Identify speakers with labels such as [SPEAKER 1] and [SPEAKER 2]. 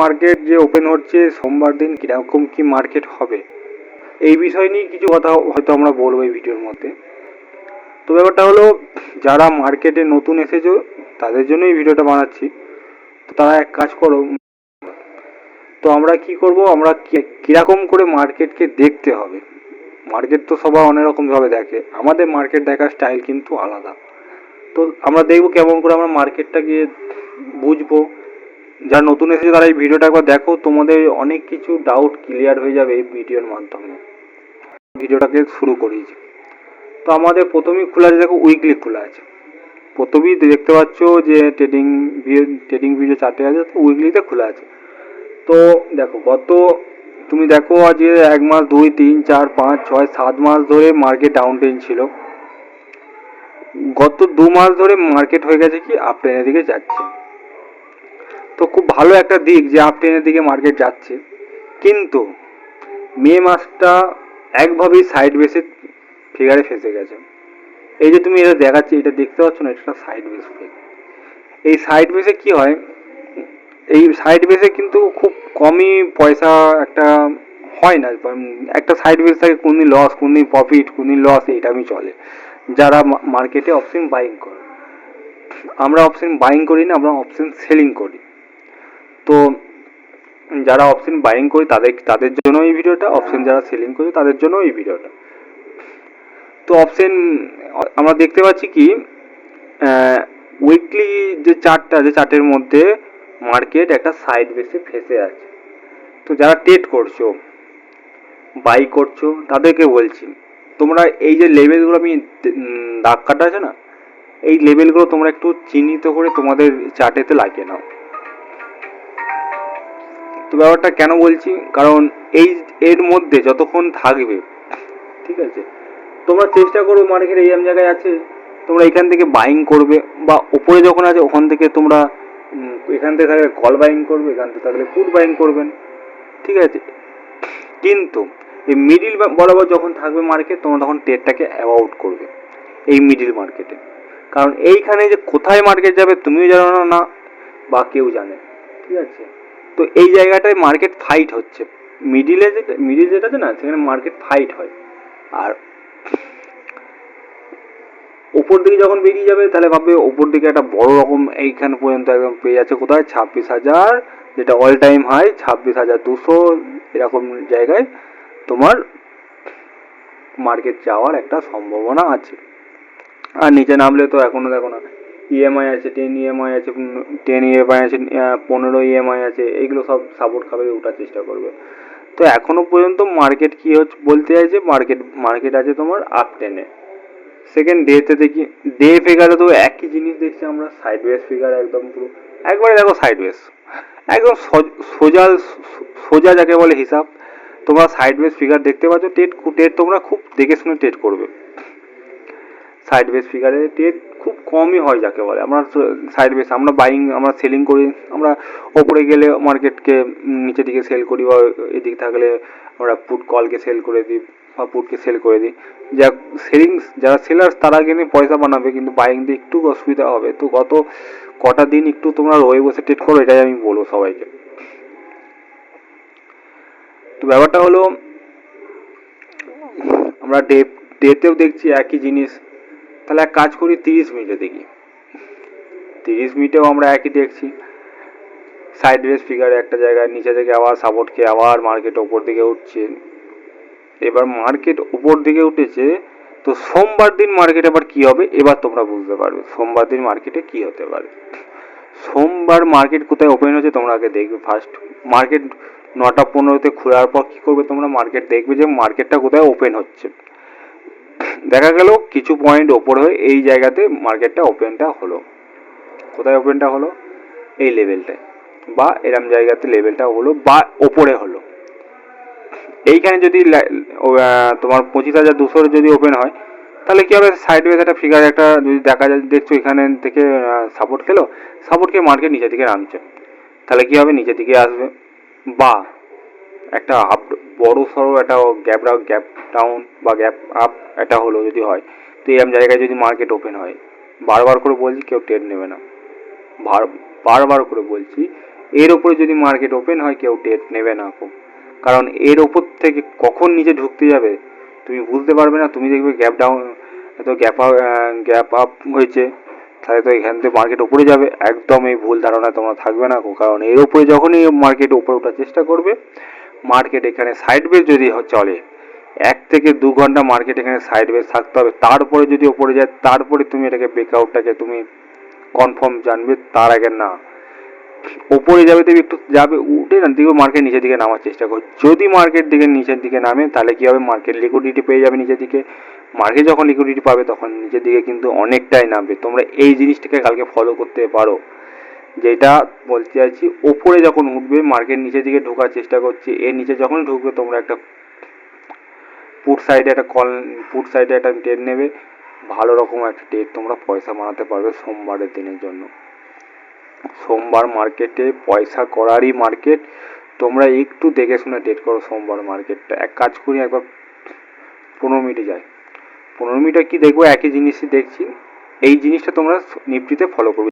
[SPEAKER 1] Market যে open হচ্ছে সোমবার দিন কীরকম কি মার্কেট হবে এই বিষয় নিয়ে কিছু কথা হয়তো আমরা বলবো এই ভিডিওর মধ্যে। তো ব্যাপারটা হলো, যারা মার্কেটে নতুন এসেছো তাদের জন্য এই ভিডিওটা বানাচ্ছি। তো তারা এক কাজ করো, তো আমরা কি করব, আমরা কীরকম করে মার্কেটকে দেখতে হবে। মার্কেট তো সবাই অনেক রকমভাবে দেখে, আমাদের মার্কেট দেখার স্টাইল কিন্তু আলাদা। তো আমরা দেখবো কেমন করে আমরা মার্কেটটাকে বুঝবো। যারা নতুন এসেছে তারা এই ভিডিওটা একবার দেখো, তোমাদের অনেক কিছু ডাউট ক্লিয়ার হয়ে যাবে এই ভিডিওর মাধ্যমে। ভিডিওটাকে শুরু করিয়েছি। তো আমাদের প্রথমেই খোলা আছে, দেখো উইকলি খোলা আছে। প্রথমেই দেখতে পাচ্ছ যে ট্রেডিং ভিডিও চারটে আছে, তো উইকলিতে খোলা আছে। তো দেখো তুমি দেখো আজ 1 মাস 2 3 4 5 6 7 মাস ধরে মার্কেট ডাউন ট্রেন্ড ছিল। গত 2 মাস ধরে মার্কেট হয়ে গেছে কি আপ ট্রেনের দিকে যাচ্ছে। তো খুব ভালো একটা দিক যে আপ ট্রেনের দিকে মার্কেট যাচ্ছে। কিন্তু মে মাসটা একভাবেই সাইড বেসে ফিগারে ফেসে গেছে। এই যে তুমি এটা দেখাচ্ছি, এটা দেখতে পাচ্ছ না, এটা সাইড বেস ফিগ। এই সাইড বেসে কি হয়, এই সাইড বেসে কিন্তু খুব কমই পয়সা একটা হয় না। একটা সাইড বেস থাকে, কোনদিন লস কোনদিন প্রফিট কোনদিন লস, এটা আমি চলে। যারা মার্কেটে অপশন বাইং করে, আমরা অপশন বাইং করি না, আমরা অপশন সেলিং করি। তো যারা অপশন বাইং করি তাদের জন্য এই ভিডিওটা, অপশন যারা সেলিং করি তাদের জন্য এই ভিডিওটা। তো অপশন আমরা দেখতে পাচ্ছি কি উইকলি যে চার্টটা আছে, চার্টের মধ্যে মার্কেট একটা সাইড বেসে ফেসে আছে। তো যারা ট্রেড করছো, বাই করছো, তাদেরকে বলছি তোমরা এই যে লেভেলগুলো আমি দাগ কাটা আছে না, এই লেভেলগুলো তোমরা একটু চিহ্নিত করে তোমাদের চার্টেতে লাগিয়ে নাও। তো ব্যাপারটা কেন বলছি, কারণ এর মধ্যে যতক্ষণ থাকবে, ঠিক আছে, তোমরা চেষ্টা করো মার্কেট এই জায়গায় আছে, তোমরা এখান থেকে বাইং করবে, বা ওপরে যখন আছে ওখান থেকে তোমরা এখান থেকে থাকলে কল বাইং করবে, এখান থেকে থাকলে পুট বাইং করবেন, ঠিক আছে। কিন্তু এই মিডিল বরাবর যখন থাকবে মার্কেট, তোমরা তখন ট্রেডটাকে অ্যাভয়েড করবে এই মিডিল মার্কেটে। কারণ এইখানে যে কোথায় মার্কেট যাবে তুমিও জানো না, বা কেউ জানে, ঠিক আছে। তো এই জায়গাটায় মার্কেট ফাইট হচ্ছে, মিডিল যেটা আছে না, সেখানে মার্কেট ফাইট হয়। আর ওপর দিকে যখন বেরিয়ে যাবে, তাহলে ভাববে ওপর দিকে একটা বড় রকম এইখানে পর্যন্ত একদম পেয়ে যাচ্ছে কোথায় 26,000, যেটা অল টাইম হাই 26,200, এরকম জায়গায় তোমার মার্কেট যাওয়ার একটা সম্ভাবনা আছে। আর নিচে নামলে তো এখনো দেখো না, ইএমআই আছে 10 ইএমআই আছে, 10 ইএমআই আছে, 15 ইএমআই আছে, এইগুলো সব সাপোর্ট খাবে, ওঠার চেষ্টা করবে। তো এখনো পর্যন্ত মার্কেট কি হচ্ছে বলতে চাইছে, মার্কেট আছে তোমার আপ টেনে। সেকেন্ড ডেতে দেখি, ডে ফিগারে তো একই জিনিস দেখছি আমরা, সাইড ওয়েজ ফিগার একদম পুরো একবারে দেখো সাইড ওয়েজ, একদম সোজা যাকে বলে হিসাব। তোমরা সাইড ওয়েজ ফিগার দেখতে পাচ্ছ, ট্রেড তোমরা খুব দেখে শুনে ট্রেড করবে। সাইড বেস ফিগারে ট্রেড খুব কমই হয় যাকে বলে। আমরা সাইড বেস, আমরা বাইং আমরা সেলিং করি, আমরা ওপরে গেলে মার্কেটকে নিচের দিকে সেল করি, বা এদিকে থাকলে আমরা পুট কলকে সেল করে দিই, বা পুটকে সেল করে দিই। যারা সেলার্স তারা কিনে পয়সা বানাবে, কিন্তু বাইং দিয়ে একটু অসুবিধা হবে। তো গত কটা দিন একটু তোমরা রয়ে বসে ট্রেড করো, এটাই আমি বলবো সবাইকে। তো ব্যাপারটা হলো, আমরা ডেতেও দেখছি একই জিনিস। তাহলে এক কাজ করি, 30 মিনিটে দেখি। 30 মিনিটেও আমরা একই দেখছি, সাইড ওয়েজ ফিগারে একটা জায়গায় নিচে থেকে আবার সাপোর্ট খেয়ে আবার মার্কেট ওপর দিকে উঠছে। এবার মার্কেট উপর দিকে উঠেছে, তো সোমবার দিন মার্কেট আবার কি হবে এবার তোমরা বুঝতে পারবে। সোমবার দিন মার্কেটে কি হতে পারে। সোমবার মার্কেট কোথায় ওপেন হচ্ছে তোমরা আগে দেখবে। ফার্স্ট মার্কেট 9টা 15-তে খোলার পর কি করবে তোমরা, মার্কেট দেখবে যে মার্কেটটা কোথায় ওপেন হচ্ছে। দেখা গেল কিছু পয়েন্ট ওপর হয়ে এই জায়গাতে মার্কেটটা ওপেনটা হলো। কোথায় ওপেনটা হলো, এই লেভেলটায়, বা এরম জায়গাতে লেভেলটা হলো, বা ওপরে হলো। এইখানে যদি তোমার 25,200 যদি ওপেন হয়, তাহলে কি হবে, সাইড ওয়েজ একটা ফিগার একটা যদি দেখা যায়, দেখছো এখানে থেকে সাপোর্ট খেলো, সাপোর্ট খেয়ে মার্কেট নিচের দিকে নামছে, তাহলে কি হবে, নিচের দিকে আসবে। বা একটা বড় সড়ো একটা গ্যাপ ডাউন বা গ্যাপ আপ এটা হলো যদি হয়, তো এরম জায়গায় যদি মার্কেট ওপেন হয়, বারবার করে বলছি কেউ ট্রেড নেবে না, বারবার করে বলছি, এর ওপরে যদি মার্কেট ওপেন হয় কেউ ট্রেড নেবে না, কারণ এর ওপর থেকে কখন নিচে ঢুকতে যাবে তুমি বুঝতে পারবে না। তুমি দেখবে গ্যাপ ডাউন, তো গ্যাপ আপ হয়েছে, তাহলে তো এখান থেকে মার্কেট উপরে যাবে। একদম এই ভুল ধারণা তোমরা থাকবে না, কারণ এর উপরে যখনই মার্কেট উপরে ওঠার চেষ্টা করবে, মার্কেট এখানে সাইড বেস যদি চলে 1 থেকে 2 ঘন্টা মার্কেট এখানে সাইড বেস থাকতে হবে, তারপরে যদি ওপরে যায় তারপরে তুমি এটাকে ব্রেকআউটটাকে তুমি কনফার্ম জানবে, তার আগে না। ওপরে যাবে তুমি একটু যাবে, উঠে না দেখবে মার্কেট নিচের দিকে নামার চেষ্টা করো। যদি মার্কেট দিকে নিচের দিকে নামে তাহলে কি হবে, মার্কেট লিকুইডিটি পেয়ে যাবে নিচের দিকে। মার্কেট যখন লিকুইডিটি পাবে তখন নিচের দিকে কিন্তু অনেকটাই নামবে। তোমরা এই জিনিসটাকে কালকে ফলো করতে পারো, যেটা বলতে চাইছি। ওপরে যখন উঠবে মার্কেট নিচের দিকে ঢোকার চেষ্টা করছে, এর নিচে যখন ঢুকবে তোমরা একটা পুট সাইডে একটা ট্রেড নেবে, ভালো রকম একটা ট্রেড তোমরা পয়সা বানাতে পারবে সোমবারের দিনের জন্য। সোমবার মার্কেটে পয়সা করারই মার্কেট, তোমরা একটু দেখে শুনে ট্রেড করো সোমবার মার্কেটটা। এক কাজ করি, একবার 15 মিনিটে যাই, 15 মিনিটে কি দেখবো, একই জিনিসই দেখছি। এই জিনিসটা তোমরা নিফটিতে ফলো করবে।